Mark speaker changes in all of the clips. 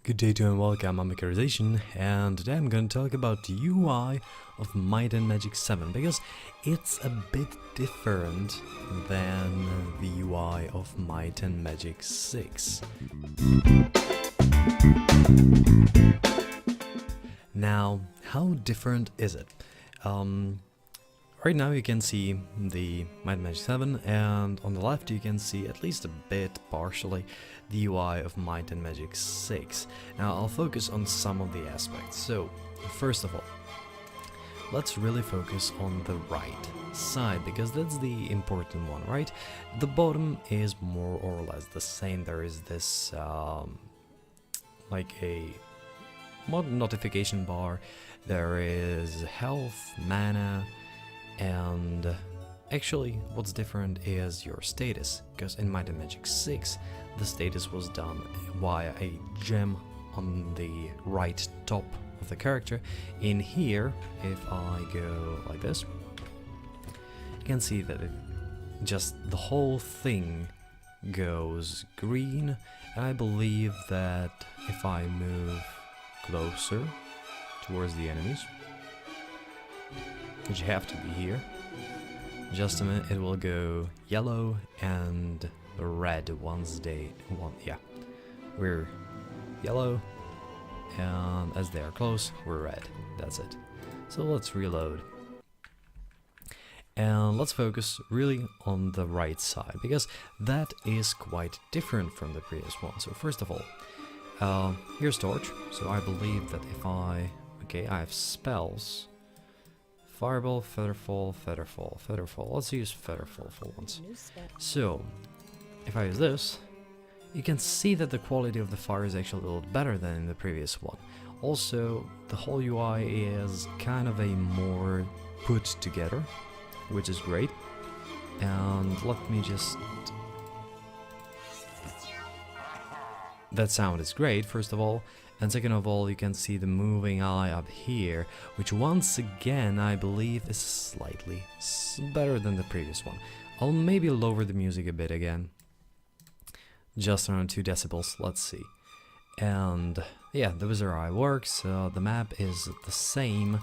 Speaker 1: Good day to you and welcome, I'm Mikarization, and today I'm going to talk about the UI of Might and Magic 7 because it's a bit different than the UI of Might and Magic 6. Now, how different is it? Right now you can see the Might and Magic 7, and on the left you can see at least a bit, partially, the UI of Might and Magic 6. Now I'll focus on some of the aspects. So, first of all, let's really focus on the right side, because that's the important one, right? The bottom is more or less the same. There is this, like a notification bar, there is health, mana, and actually what's different is your status, because in Might and Magic 6 the status was done via a gem on the right top of the character. In here, if I go like this, you can see that just the whole thing goes green, and I believe that if I move closer towards the enemies, which have to be here, just a minute, it will go yellow and red once we're yellow, and as they are close, we're red. That's it. So let's reload. And let's focus really on the right side, because that is quite different from the previous one. So first of all, here's Torch. So I believe that if I have spells. Fireball, Featherfall, Featherfall, Featherfall. Let's use Featherfall for once. So, if I use this, you can see that the quality of the fire is actually a little better than in the previous one. Also, the whole UI is kind of a more put together, which is great. And let me just... That sound is great, first of all. And second of all, you can see the moving eye up here, which once again I believe is slightly better than the previous one. I'll maybe lower the music a bit again, just around 2 decibels, let's see. And yeah, the wizard eye works, the map is the same,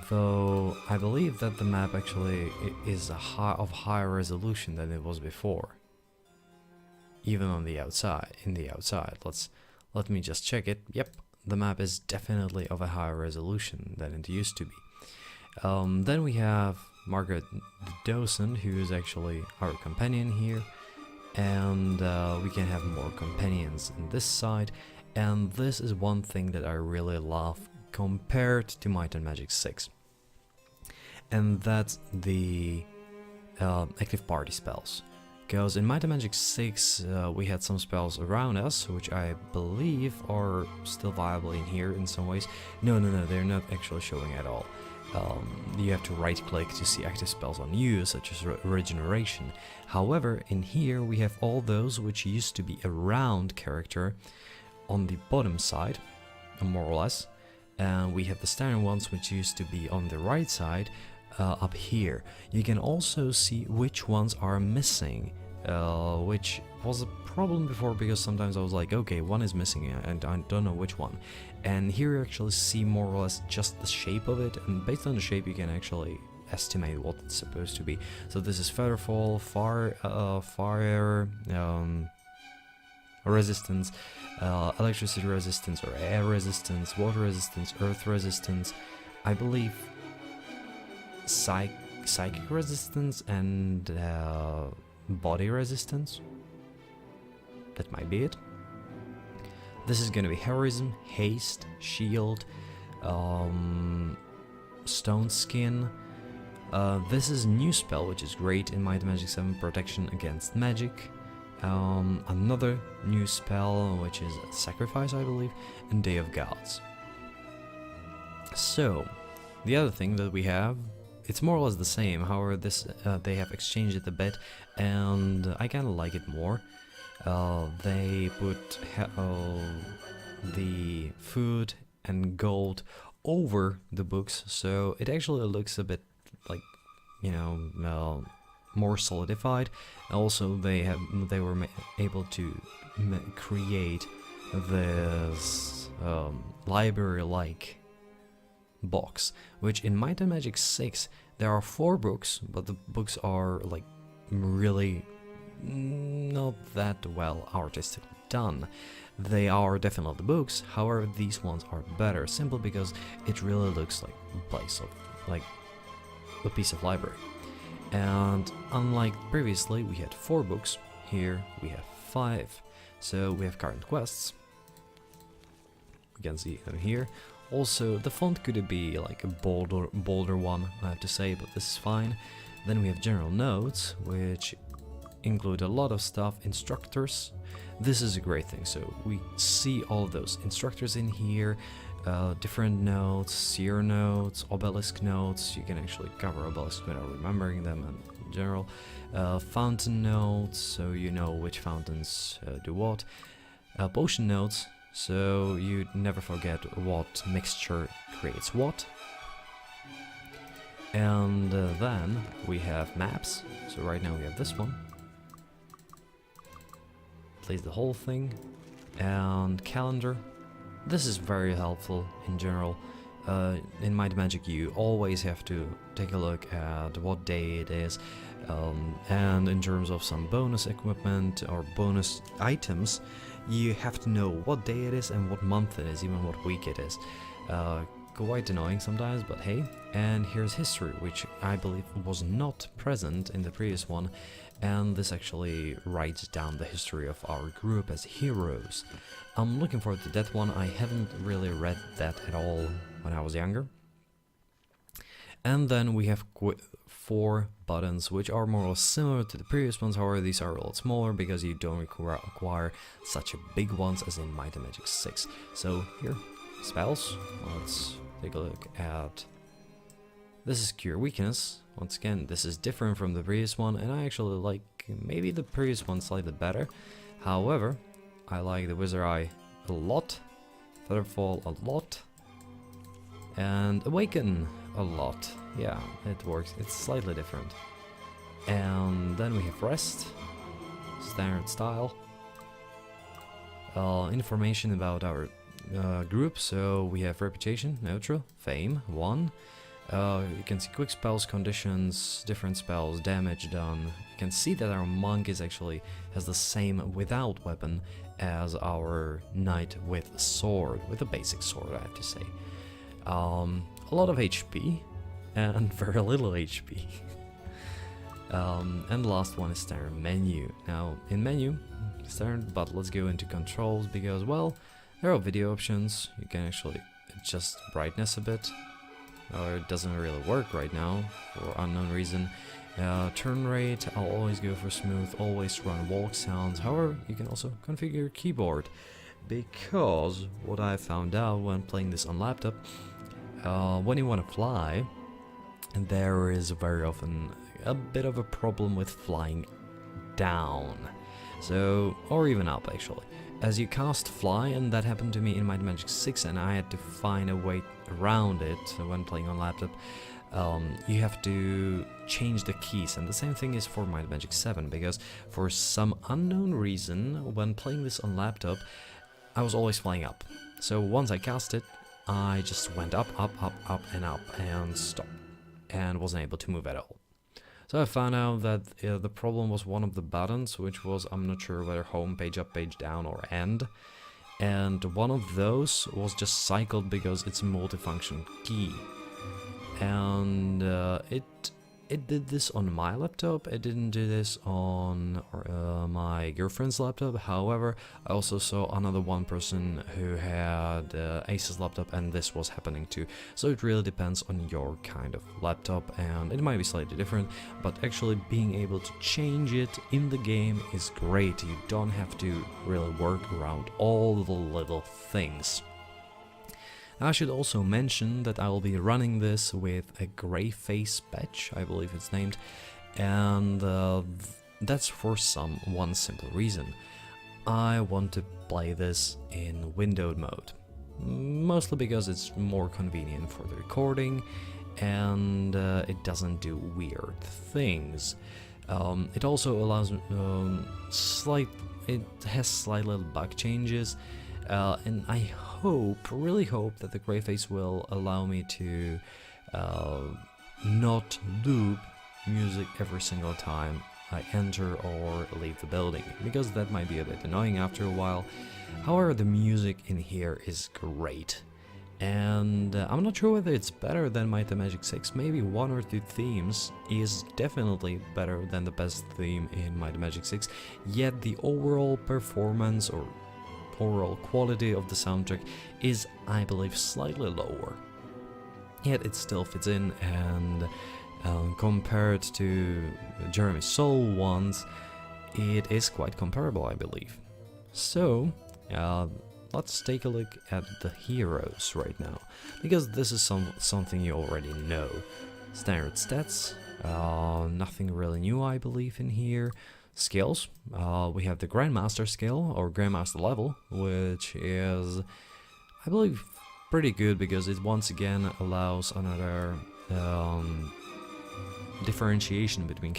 Speaker 1: though I believe that the map actually is of higher resolution than it was before. Even on the outside, Let me just check it. Yep, the map is definitely of a higher resolution than it used to be. Then we have Margaret the Docent, who is actually our companion here. And we can have more companions on this side. And this is one thing that I really love compared to Might and Magic 6. And that's the active party spells. Because in Might and Magic 6 we had some spells around us, which I believe are still viable in here in some ways. No, they're not actually showing at all. You have to right click to see active spells on you, such as regeneration. However, in here we have all those which used to be around character on the bottom side, more or less. And we have the standard ones which used to be on the right side. Up here you can also see which ones are missing, which was a problem before, because sometimes I was like, okay, one is missing and I don't know which one. And here you actually see more or less just the shape of it, and based on the shape you can actually estimate what it's supposed to be. So this is Featherfall, fire resistance, electricity resistance or air resistance, water resistance, earth resistance, I believe psychic resistance, and body resistance. That might be it. This is gonna be heroism, haste, shield, stone skin. This is a new spell which is great in Might and Magic 7, protection against magic. Another new spell which is sacrifice, I believe, and Day of Gods. So the other thing that we have, it's more or less the same, however this they have exchanged it a bit, and I kinda like it more. They put the food and gold over the books, so it actually looks a bit like, you know, more solidified. Also, they were able to create this library-like box, which in Might and Magic 6 there are 4 books, but the books are like really not that well artistically done. They are definitely books, however these ones are better, simply because it really looks like a piece of library. And unlike previously we had 4 books, here we have 5. So we have current quests, you can see them here. Also the font could be like a bolder one, I have to say, but this is fine. Then we have general notes, which include a lot of stuff. Instructors, this is a great thing, so we see all of those instructors in here, different notes, seer notes, obelisk notes. You can actually cover obelisks without remembering them, and in general fountain notes, so you know which fountains do what, potion notes, so you never forget what mixture creates what. And then we have maps, so right now we have this one, plays the whole thing, and calendar. This is very helpful in general. In Might and Magic you always have to take a look at what day it is, and in terms of some bonus equipment or bonus items, you have to know what day it is and what month it is, even what week it is. Quite annoying sometimes, but hey. And here's history, which I believe was not present in the previous one, and this actually writes down the history of our group as heroes. I'm looking forward to that one. I haven't really read that at all when I was younger. And then we have 4 buttons, which are more or less similar to the previous ones, however these are a lot smaller because you don't acquire such a big ones as in Might and Magic 6. So here, spells, let's take a look at... This is Cure Weakness. Once again, this is different from the previous one, and I actually like maybe the previous one slightly better. However, I like the Wizard Eye a lot, Featherfall a lot, and Awaken a lot. Yeah, it works. It's slightly different. And then we have Rest, standard style, information about our group. So we have Reputation, Neutral, Fame, 1. You can see quick spells, conditions, different spells, damage done. You can see that our monk is actually has the same without weapon as our knight with a sword, with a basic sword, I have to say. A lot of HP and very little HP. And the last one is standard menu. Now in menu, standard, but let's go into controls because, well, there are video options. You can actually adjust brightness a bit. Or it doesn't really work right now for unknown reason. Turn rate, I'll always go for smooth, always run walk sounds. However, you can also configure your keyboard, because what I found out when playing this on laptop, when you want to fly, there is very often a bit of a problem with flying down, so, or even up actually. As you cast fly, and that happened to me in Might and Magic 6, and I had to find a way around it when playing on laptop, you have to change the keys, and the same thing is for Might and Magic 7, because for some unknown reason, when playing this on laptop, I was always flying up. So once I cast it, I just went up, and stopped, and wasn't able to move at all. So I found out that the problem was one of the buttons, which was, I'm not sure whether home, page up, page down, or end. And one of those was just cycled because it's a multifunction key. And it did this on my laptop, it didn't do this on my girlfriend's laptop. However, I also saw another one person who had Ace's laptop, and this was happening too. So it really depends on your kind of laptop, and it might be slightly different, but actually being able to change it in the game is great. You don't have to really work around all the little things. I should also mention that I will be running this with a grey face patch, I believe it's named, and that's for one simple reason. I want to play this in windowed mode, mostly because it's more convenient for the recording, and it doesn't do weird things. It also allows it has slight little bug changes. and I hope, really hope, that the gray face will allow me to not loop music every single time I enter or leave the building, because that might be a bit annoying after a while. However, the music in here is great, and I'm not sure whether it's better than Might and Magic 6. Maybe one or two themes is definitely better than the best theme in Might and Magic 6, yet the overall performance or overall quality of the soundtrack is, I believe, slightly lower. Yet it still fits in, and compared to Jeremy's Soul ones, it is quite comparable, I believe. So, let's take a look at the heroes right now, because this is something you already know. Standard stats, nothing really new, I believe, in here. Skills, we have the Grandmaster skill, or Grandmaster level, which is, I believe, pretty good, because it once again allows another differentiation between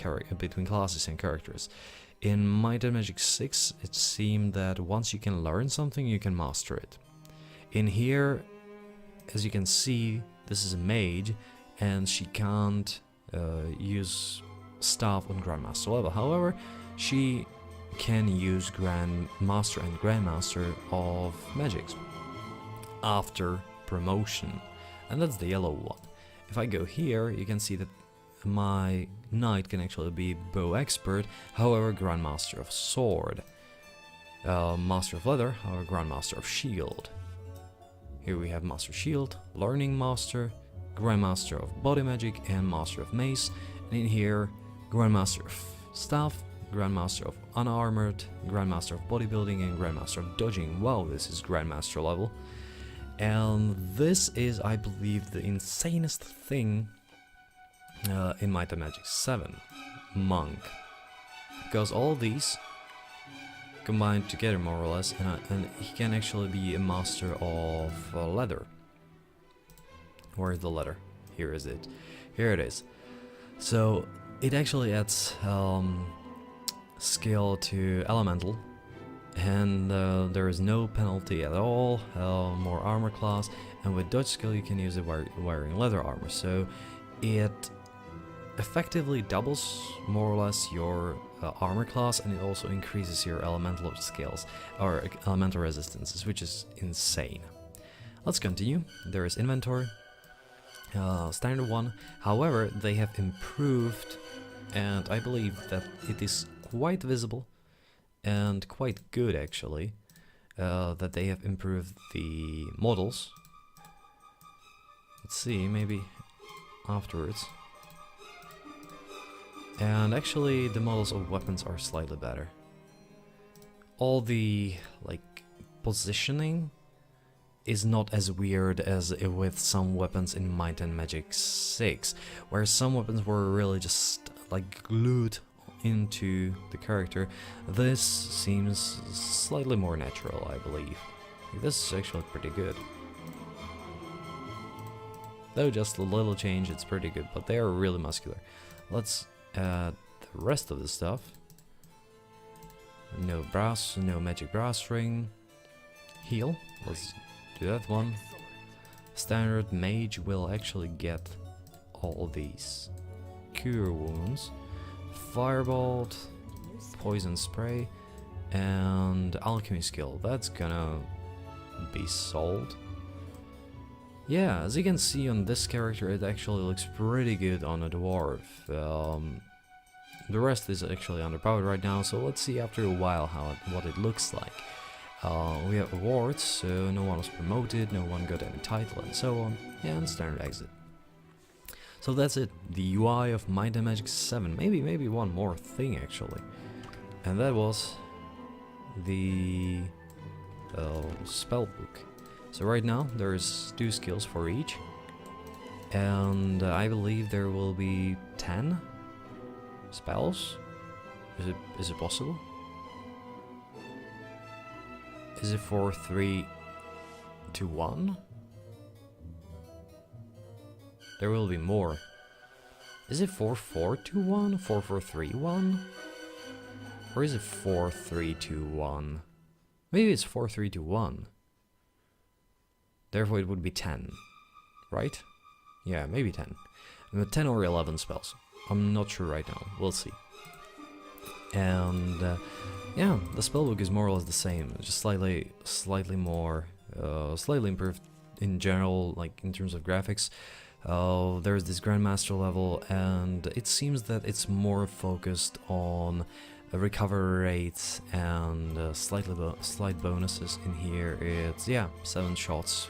Speaker 1: classes and characters. In Might and Magic 6, it seemed that once you can learn something, you can master it. In here, as you can see, this is a mage, and she can't use stuff on Grandmaster level. However, she can use Grandmaster and Grandmaster of magics after promotion, and that's the yellow one. If I go here, you can see that my knight can actually be bow expert, however Grandmaster of sword, Master of leather, or Grandmaster of shield. Here we have Master Shield, Learning Master, Grandmaster of body magic, and Master of mace. And in here, Grandmaster of staff, Grandmaster of unarmored, Grandmaster of bodybuilding, and Grandmaster of dodging. Wow, this is Grandmaster level. And this is, I believe, the insanest thing in Might and Magic 7, Monk, because all these combined together more or less, and he can actually be a master of leather. Where is the leather? Here is it. Here it is. So it actually adds skill to elemental, and there is no penalty at all, more armor class, and with dodge skill you can use it wearing leather armor, so it effectively doubles more or less your armor class, and it also increases your elemental skills or elemental resistances, which is insane. Let's continue. There is inventory, standard one. However, they have improved, and I believe that it is quite visible and quite good actually, that they have improved the models. Let's see, maybe afterwards. And actually the models of weapons are slightly better. All the positioning is not as weird as with some weapons in Might and Magic 6, where some weapons were really just glued into the character. This seems slightly more natural, I believe. This is actually pretty good. Though just a little change, it's pretty good, but they are really muscular. Let's add the rest of the stuff. No brass, no magic brass ring. Heal, let's do that one. Standard mage will actually get all these. Cure wounds, firebolt, poison spray, and alchemy skill. That's gonna be sold. Yeah, as you can see on this character, it actually looks pretty good on a dwarf. The rest is actually underpowered right now, so let's see after a while what it looks like. We have awards, so no one was promoted, no one got any title, and so on, and standard exit. So that's it, the UI of Might and Magic 7. Maybe one more thing actually, and that was the spell book. So right now there's 2 skills for each, and I believe there will be 10 spells. Is it possible? Is it 4, 3, 2, 1? There will be more. Is it 4, 4, 2, 1? 4, 4, 3, 1? Or is it 4, 3, 2, 1? Maybe it's 4, 3, 2, 1. Therefore it would be 10, right? Yeah, maybe 10. 10 or 11 spells. I'm not sure right now, we'll see. And yeah, the spellbook is more or less the same, just slightly more, slightly improved in general, like in terms of graphics. There's this Grandmaster level, and it seems that it's more focused on recovery rates and slight bonuses in here. It's, yeah, 7 shots.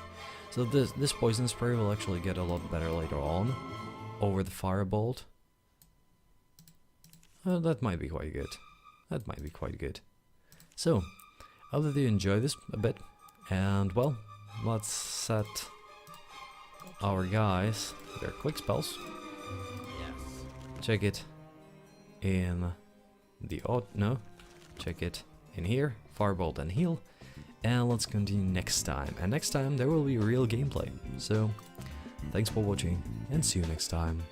Speaker 1: So this poison spray will actually get a lot better later on over the firebolt. That might be quite good. That might be quite good. So, I hope that you enjoy this a bit, and well, let's set our guys their quick spells.
Speaker 2: Yes.
Speaker 1: Check it in the check it in here, firebolt and heal, and let's continue next time. And next time there will be real gameplay. So, thanks for watching, and see you next time.